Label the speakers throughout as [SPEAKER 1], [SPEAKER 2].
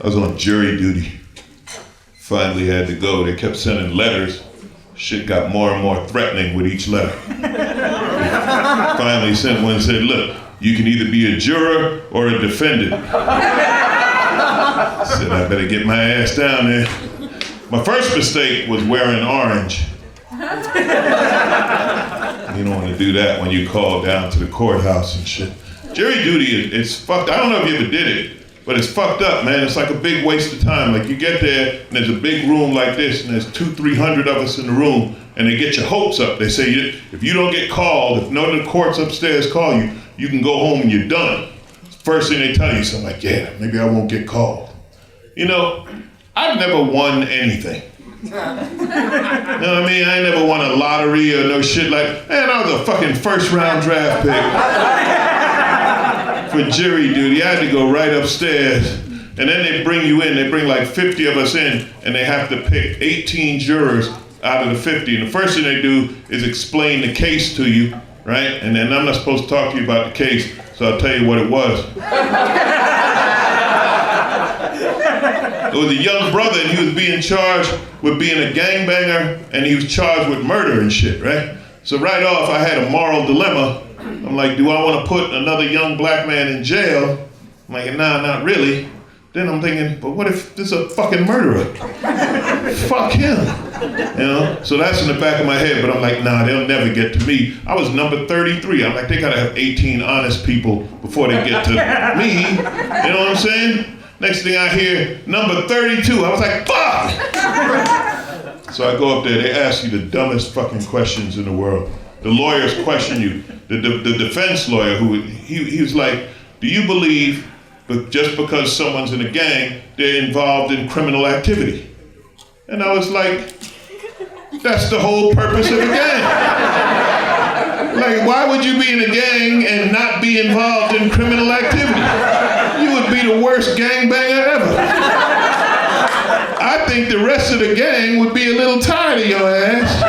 [SPEAKER 1] I was on jury duty. Finally had to go. They kept sending letters. Shit got more and more threatening with each letter. Finally sent one and said, look, you can either be a juror or a defendant. I said, I better get my ass down there. My first mistake was wearing orange. You don't want to do that when you call down to the courthouse and shit. Jury duty, it's fucked. I don't know if you ever did it, but it's fucked up, man. It's like a big waste of time. Like you get there and there's a big room like this and there's 200-300 of us in the room and they get your hopes up. They say, if you don't get called, if none of the courts upstairs call you, you can go home and you're done. First thing they tell you, so I'm like, yeah, maybe I won't get called. You know, I've never won anything. You know what I mean? I ain't never won a lottery or no shit like, man, I was a fucking first round draft pick for jury duty. I had to go right upstairs and then they bring you in, they bring like 50 of us in and they have to pick 18 jurors out of the 50. And the first thing they do is explain the case to you, right? And then I'm not supposed to talk to you about the case, so I'll tell you what it was. It was a young brother and he was being charged with being a gangbanger and he was charged with murder and shit, right? So right off I had a moral dilemma. I'm like, do I want to put another young black man in jail? I'm like, nah, not really. Then I'm thinking, but what if this is a fucking murderer? Fuck him. You know? So that's in the back of my head, but I'm like, nah, they'll never get to me. I was number 33. I'm like, they gotta have 18 honest people before they get to me. You know what I'm saying? Next thing I hear, number 32. I was like, fuck! So I go up there, they ask you the dumbest fucking questions in the world. The lawyers question you. The defense lawyer, he was like, do you believe that just because someone's in a gang, they're involved in criminal activity? And I was like, that's the whole purpose of a gang. Like, why would you be in a gang and not be involved in criminal activity? You would be the worst gangbanger ever. I think the rest of the gang would be a little tired of your ass.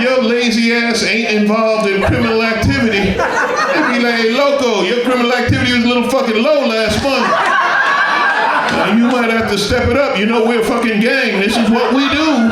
[SPEAKER 1] Your lazy ass ain't involved in criminal activity. They'd be like, hey, loco, your criminal activity was a little fucking low last month. Now, you might have to step it up. You know, we're a fucking gang. This is what we do.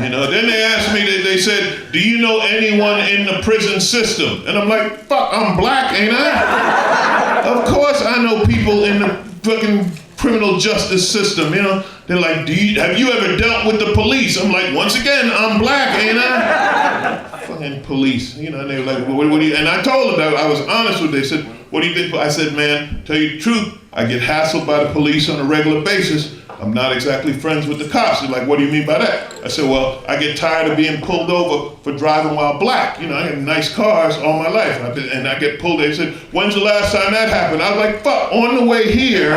[SPEAKER 1] You know, then they asked me, they said, do you know anyone in the prison system? And I'm like, fuck, I'm black, ain't I? Of course I know people in the fucking criminal justice system, you know? They're like, have you ever dealt with the police? I'm like, once again, I'm black, ain't I? Fucking police, you know, and they were like, what do you, and I told them that I was honest with them. They said, what do you think? I said, man, tell you the truth, I get hassled by the police on a regular basis. I'm not exactly friends with the cops. They're like, what do you mean by that? I said, well, I get tired of being pulled over for driving while black. You know, I have nice cars all my life. And I get pulled. They said, when's the last time that happened? I was like, fuck, on the way here,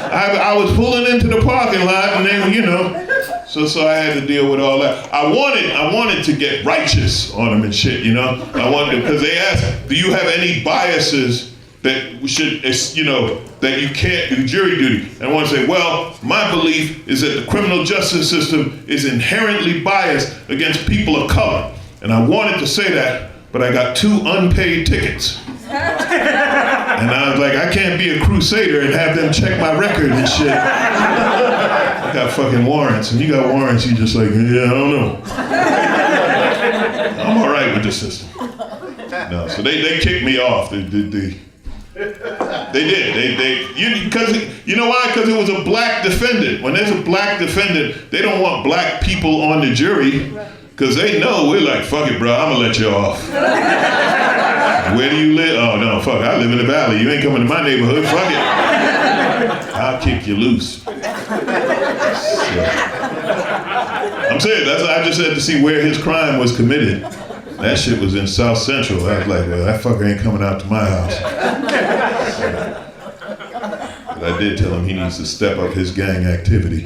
[SPEAKER 1] I was pulling into the parking lot and then, you know, so I had to deal with all that. I wanted to get righteous on them and shit, you know? I wanted, because they asked, do you have any biases that we should, you know, that you can't do jury duty? And I want to say, well, my belief is that the criminal justice system is inherently biased against people of color. And I wanted to say that, but I got 2 unpaid tickets. And I was like, I can't be a crusader and have them check my record and shit. I got fucking warrants, and you got warrants, you just like, yeah, I don't know. I'm all right with the system. No, so they kicked me off. They did. Because you know why? Because it was a black defendant. When there's a black defendant, they don't want black people on the jury because they know we're like, fuck it, bro, I'm gonna let you off. Where do you live? Oh no, fuck, I live in the valley. You ain't coming to my neighborhood. Fuck it. I'll kick you loose. So, I'm saying I just had to see where his crime was committed. That shit was in South Central. I was like, well, that fucker ain't coming out to my house. But I did tell him he needs to step up his gang activity.